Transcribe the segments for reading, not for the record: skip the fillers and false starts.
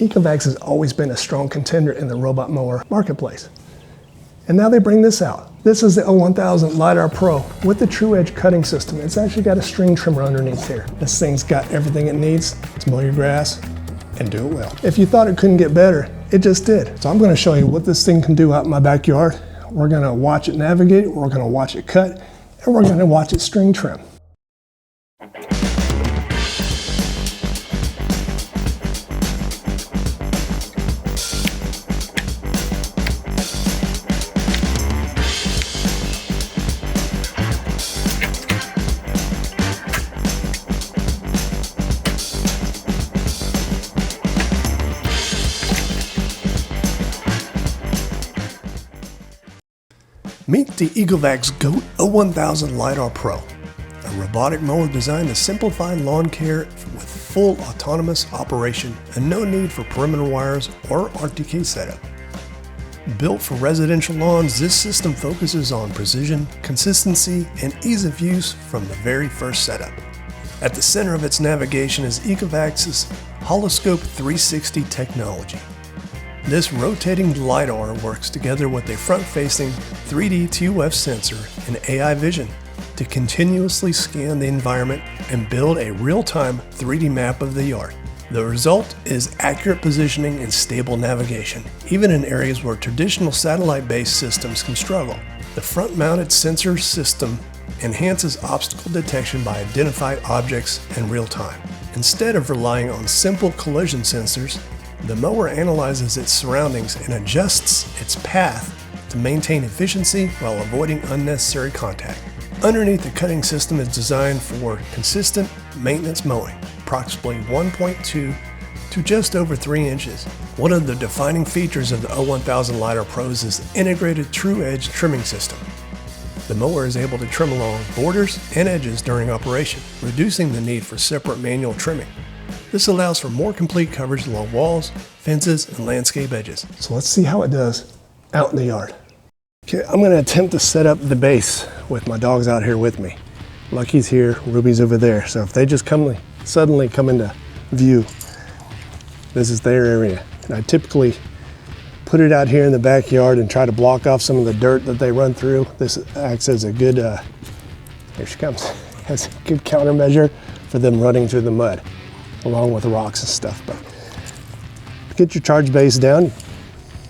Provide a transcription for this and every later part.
ECOVACS has always been a strong contender in the robot mower marketplace. And now they bring this out. This is the O1000 LiDAR Pro with the true edge cutting system. It's actually got a string trimmer underneath here. This thing's got everything it needs to mow your grass and do it well. If you thought it couldn't get better, it just did. So I'm gonna show you what this thing can do out in my backyard. We're gonna watch it navigate, we're gonna watch it cut, and we're gonna watch it string trim. Meet the ECOVACS GOAT O1000 LiDAR Pro, a robotic mower designed to simplify lawn care with full autonomous operation and no need for perimeter wires or RTK setup. Built for residential lawns, this system focuses on precision, consistency, and ease of use from the very first setup. At the center of its navigation is ECOVACS's HoloScope 360 technology. This rotating LiDAR works together with a front-facing 3D TOF sensor and AI vision to continuously scan the environment and build a real-time 3D map of the yard. The result is accurate positioning and stable navigation, even in areas where traditional satellite-based systems can struggle. The front-mounted sensor system enhances obstacle detection by identified objects in real time. Instead of relying on simple collision sensors, the mower analyzes its surroundings and adjusts its path to maintain efficiency while avoiding unnecessary contact. Underneath, the cutting system is designed for consistent maintenance mowing, approximately 1.2 to just over 3 inches. One of the defining features of the O1000 LiDAR Pros is the integrated true edge trimming system. The mower is able to trim along borders and edges during operation, reducing the need for separate manual trimming. This allows for more complete coverage along walls, fences, and landscape edges. So let's see how it does out in the yard. Okay, I'm gonna attempt to set up the base with my dogs out here with me. Lucky's here, Ruby's over there. So if they just suddenly come into view, this is their area. And I typically put it out here in the backyard and try to block off some of the dirt that they run through. This acts as a good, here she comes, as a good countermeasure for them running through the mud, along with rocks and stuff. But get your charge base down,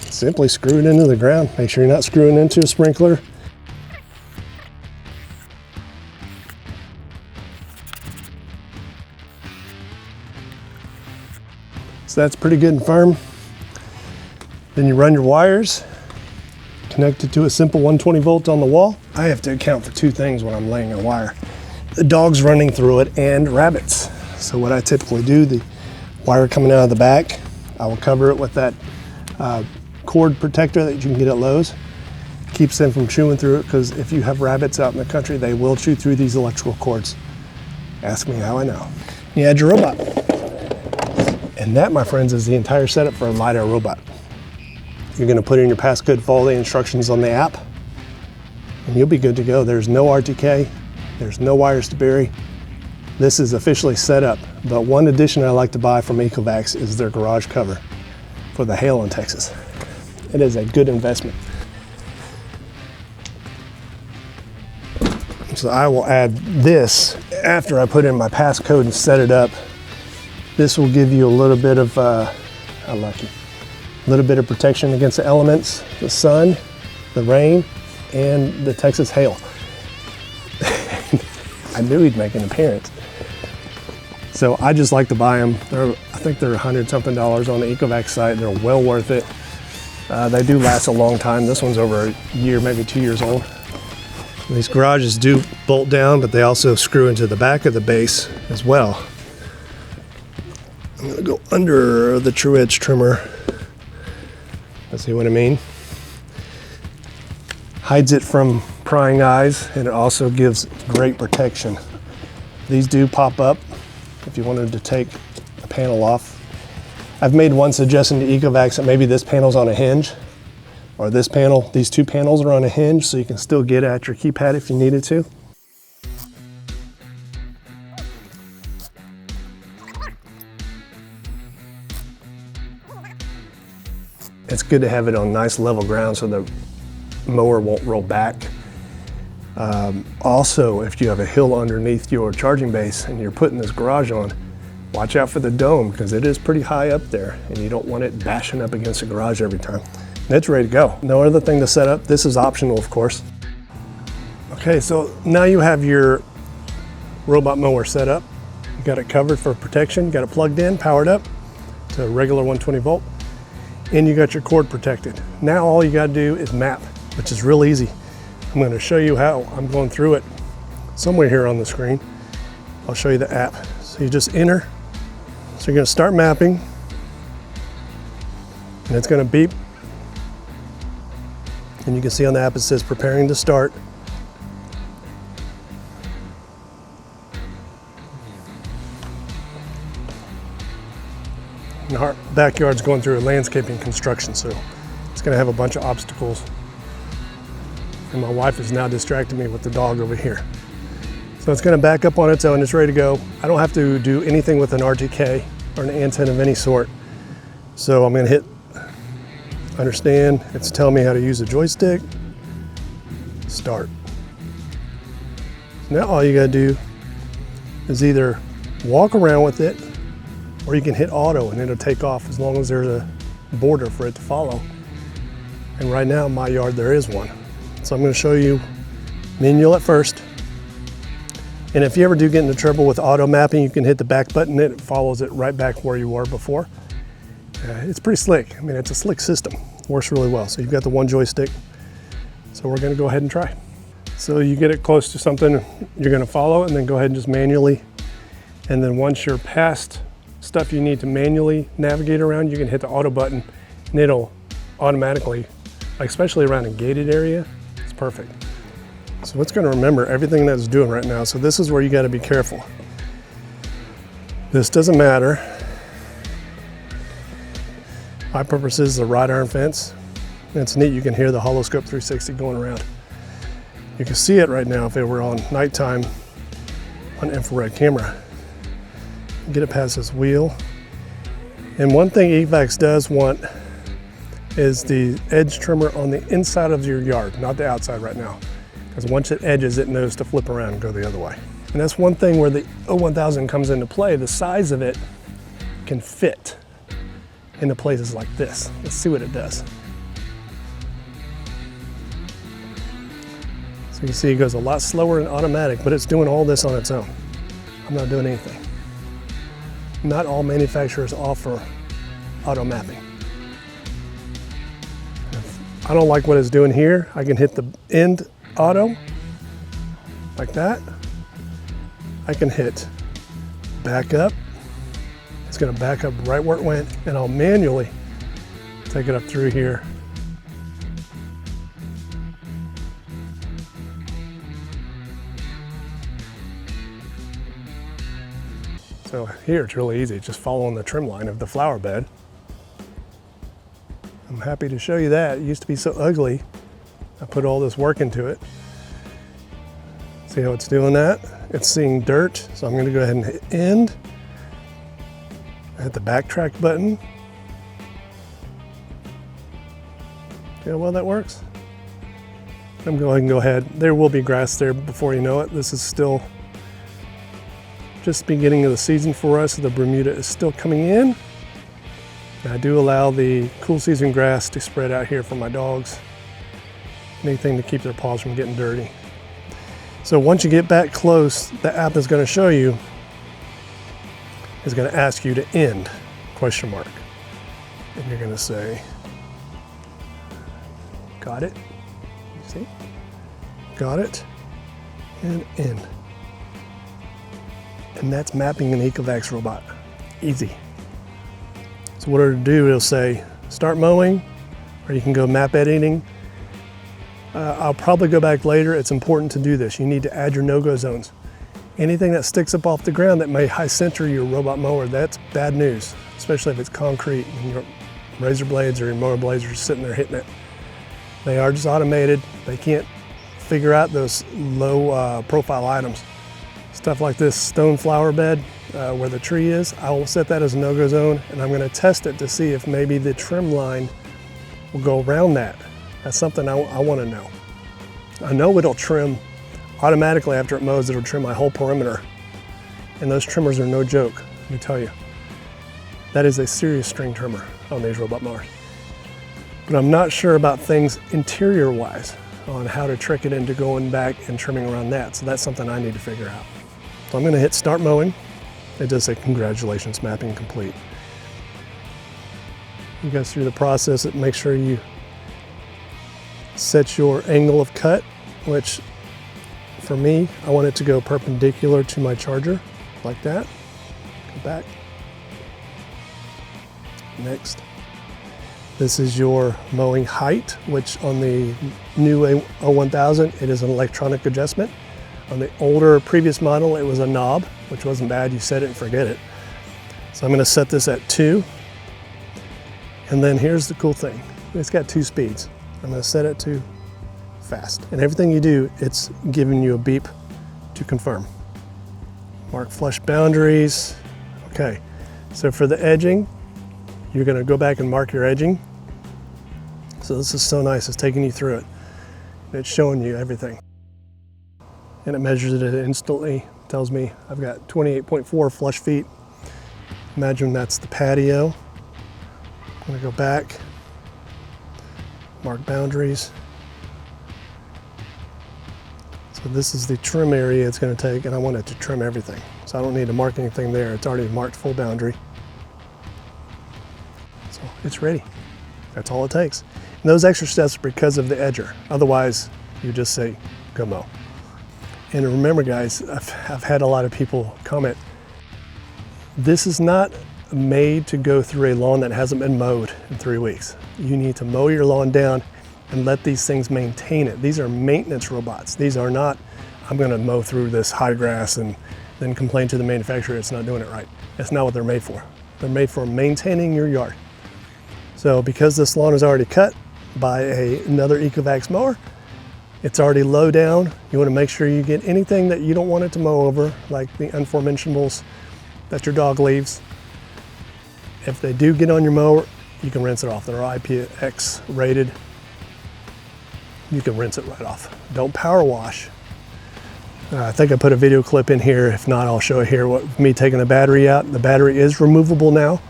simply screw it into the ground. Make sure you're not screwing into a sprinkler. So that's pretty good and firm. Then you run your wires, connected to a simple 120 volt on the wall. I have to account for two things when I'm laying a wire: the dogs running through it and rabbits. So what I typically do, the wire coming out of the back, I will cover it with that cord protector that you can get at Lowe's. Keeps them from chewing through it, because if you have rabbits out in the country, they will chew through these electrical cords. Ask me how I know. You add your robot. And that, my friends, is the entire setup for a LiDAR robot. You're gonna put in your passcode, follow the instructions on the app, and you'll be good to go. There's no RTK, there's no wires to bury. This is officially set up, but one addition I like to buy from ECOVACS is their garage cover for the hail in Texas. It is a good investment. So I will add this after I put in my passcode and set it up. This will give you a little bit of, how lucky, a little bit of protection against the elements, the sun, the rain, and the Texas hail. I knew he'd make an appearance. So I just like to buy them. I think they're $100-something on the ECOVACS site. They're well worth it. They do last a long time. This one's over a year, maybe 2 years old. These garages do bolt down, but they also screw into the back of the base as well. I'm gonna go under the true edge trimmer. See what I mean? Hides it from prying eyes, and it also gives great protection. These do pop up if you wanted to take a panel off. I've made one suggestion to ECOVACS that maybe this panel's on a hinge, or this panel, these two panels are on a hinge, so you can still get at your keypad if you needed to. It's good to have it on nice level ground so the mower won't roll back. Also, if you have a hill underneath your charging base and you're putting this garage on, watch out for the dome because it is pretty high up there and you don't want it bashing up against the garage every time. And it's ready to go. No other thing to set up. This is optional, of course. Okay, so now you have your robot mower set up. You got it covered for protection, got it plugged in, powered up to a regular 120 volt, and you got your cord protected. Now all you got to do is map, which is real easy. I'm going to show you how. I'm going through it somewhere here on the screen. I'll show you the app. So you just enter. So you're going to start mapping, and it's going to beep. And you can see on the app it says preparing to start. And our backyard's going through a landscaping construction, so it's going to have a bunch of obstacles. And my wife is now distracting me with the dog over here. So it's going to back up on its own. It's ready to go. I don't have to do anything with an RTK or an antenna of any sort. So I'm going to hit understand. It's telling me how to use a joystick. Start. Now all you got to do is either walk around with it, or you can hit auto and it'll take off as long as there's a border for it to follow. And right now in my yard there is one. So I'm going to show you manual at first. And if you ever do get into trouble with auto mapping, you can hit the back button and it follows it right back where you were before. It's pretty slick. I mean, it's a slick system. Works really well. So you've got the one joystick. So we're going to go ahead and try. So you get it close to something you're going to follow and then go ahead and just manually. And then once you're past stuff you need to manually navigate around, you can hit the auto button and it'll automatically, especially around a gated area, it's perfect. So it's going to remember everything that it's doing right now. So this is where you got to be careful. This doesn't matter. My purpose is a wrought iron fence. And it's neat, you can hear the HoloScope 360 going around. You can see it right now if it were on nighttime on infrared camera. Get it past this wheel. And one thing ECOVACS does want is the edge trimmer on the inside of your yard, not the outside right now. Because once it edges, it knows to flip around and go the other way. And that's one thing where the O1000 comes into play. The size of it can fit into places like this. Let's see what it does. So you can see it goes a lot slower and automatic, but it's doing all this on its own. I'm not doing anything. Not all manufacturers offer auto mapping. If I don't like what it's doing here, I can hit the end auto like that. I can hit back up. It's going to back up right where it went, and I'll manually take it up through here. So here it's really easy, just following the trim line of the flower bed. I'm happy to show you that. It used to be so ugly. I put all this work into it. See how it's doing that? It's seeing dirt, so I'm going to go ahead and hit end. I hit the backtrack button. See how well that works? I'm going to go ahead. There will be grass there before you know it. This is still just beginning of the season for us. The Bermuda is still coming in. And I do allow the cool season grass to spread out here for my dogs. Anything to keep their paws from getting dirty. So once you get back close, the app is going to show you, is going to ask you to end, question mark. And you're going to say, got it? See? Got it? And end. And that's mapping an ECOVACS robot. Easy. So what it'll do, it'll say start mowing, or you can go map editing. I'll probably go back later. It's important to do this. You need to add your no-go zones. Anything that sticks up off the ground that may high center your robot mower, that's bad news, especially if it's concrete and your razor blades or your mower blades are just sitting there hitting it. They are just automated. They can't figure out those low profile items. Stuff like this stone flower bed where the tree is, I will set that as a no-go zone, and I'm going to test it to see if maybe the trim line will go around that? That's something I want to know. I know it'll trim automatically after it mows, it'll trim my whole perimeter. And those trimmers are no joke, let me tell you. That is a serious string trimmer on these robot mowers. But I'm not sure about things interior-wise on how to trick it into going back and trimming around that. So that's something I need to figure out. So I'm gonna hit start mowing. It does say congratulations, mapping complete. You go through the process and make sure you set your angle of cut, which for me, I want it to go perpendicular to my charger, like that. Go back. Next. This is your mowing height, which on the new O1000, it is an electronic adjustment. On the older previous model, it was a knob, which wasn't bad. You set it and forget it. So I'm gonna set this at 2. And then here's the cool thing. It's got 2 speeds. I'm gonna set it to fast. And everything you do, it's giving you a beep to confirm. Mark flush boundaries. Okay, so for the edging, you're gonna go back and mark your edging. So this is so nice, it's taking you through it. And it's showing you everything. And it measures it instantly, tells me I've got 28.4 flush feet. Imagine that's the patio. I'm gonna go back, mark boundaries. So this is the trim area it's gonna take, and I want it to trim everything. So I don't need to mark anything there, it's already marked full boundary. So it's ready. That's all it takes. And those extra steps are because of the edger. Otherwise, you just say, go mow. And remember guys, I've had a lot of people comment, this is not made to go through a lawn that hasn't been mowed in 3 weeks. You need to mow your lawn down and let these things maintain it. These are maintenance robots. These are not, I'm gonna mow through this high grass and then complain to the manufacturer it's not doing it right. That's not what they're made for. They're made for maintaining your yard. So because this lawn is already cut by another ECOVACS mower, it's already low down. You want to make sure you get anything that you don't want it to mow over, like the unmentionables that your dog leaves. If they do get on your mower, you can rinse it off. They're IPX rated. You can rinse it right off. Don't power wash. I think I put a video clip in here. If not, I'll show it here. Me taking the battery out. The battery is removable now,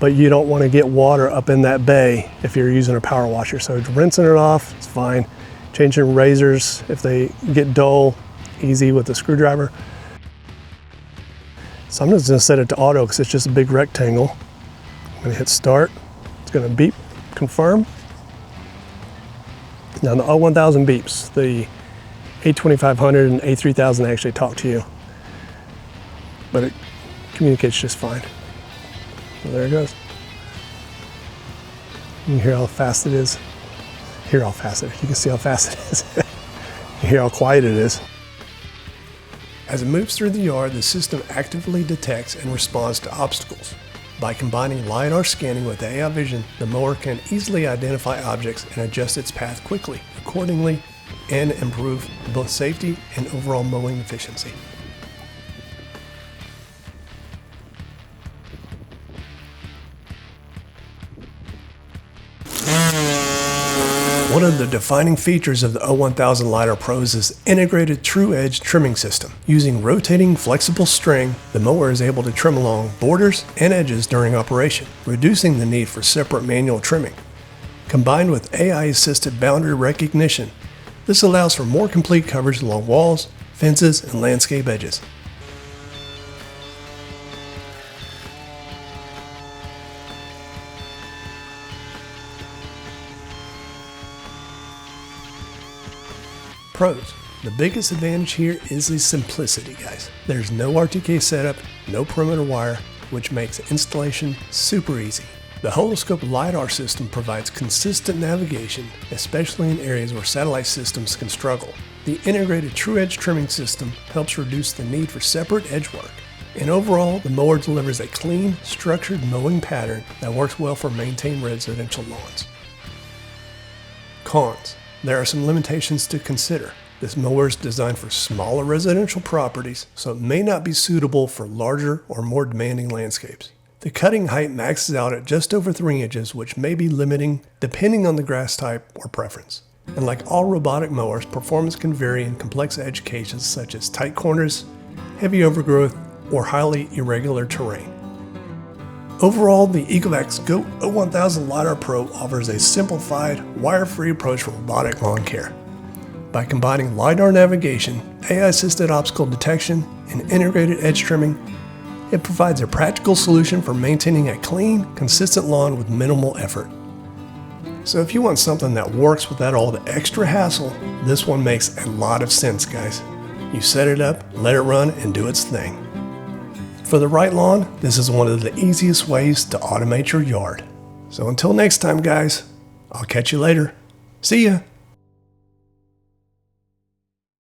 but you don't want to get water up in that bay if you're using a power washer. So rinsing it off, it's fine. Changing razors if they get dull, easy with the screwdriver. So I'm just gonna set it to auto because it's just a big rectangle. I'm gonna hit start. It's gonna beep, confirm. Now the O1000 beeps. The A2500 and A3000 actually talk to you, but it communicates just fine. So there it goes. You can hear how fast it is. Hear how fast it is. You can see how fast it is. You hear how quiet it is. As it moves through the yard, the system actively detects and responds to obstacles. By combining LiDAR scanning with AI vision, the mower can easily identify objects and adjust its path quickly, accordingly, and improve both safety and overall mowing efficiency. One of the defining features of the O1000 LiDAR Pros is integrated true edge trimming system. Using rotating flexible string, the mower is able to trim along borders and edges during operation, reducing the need for separate manual trimming. Combined with AI-assisted boundary recognition, this allows for more complete coverage along walls, fences, and landscape edges. Pros. The biggest advantage here is the simplicity, guys. There's no RTK setup, no perimeter wire, which makes installation super easy. The HoloScope LiDAR system provides consistent navigation, especially in areas where satellite systems can struggle. The integrated true edge trimming system helps reduce the need for separate edge work. And overall, the mower delivers a clean, structured mowing pattern that works well for maintained residential lawns. Cons. There are some limitations to consider. This mower is designed for smaller residential properties, so it may not be suitable for larger or more demanding landscapes. The cutting height maxes out at just over 3 inches, which may be limiting depending on the grass type or preference. And like all robotic mowers, performance can vary in complex edge cases such as tight corners, heavy overgrowth, or highly irregular terrain. Overall, the ECOVACS GOAT O1000 LiDAR Pro offers a simplified, wire-free approach for robotic lawn care. By combining LiDAR navigation, AI-assisted obstacle detection, and integrated edge trimming, it provides a practical solution for maintaining a clean, consistent lawn with minimal effort. So if you want something that works without all the extra hassle, this one makes a lot of sense, guys. You set it up, let it run, and do its thing. For the right lawn, this is one of the easiest ways to automate your yard. So until next time, guys, I'll catch you later. See ya!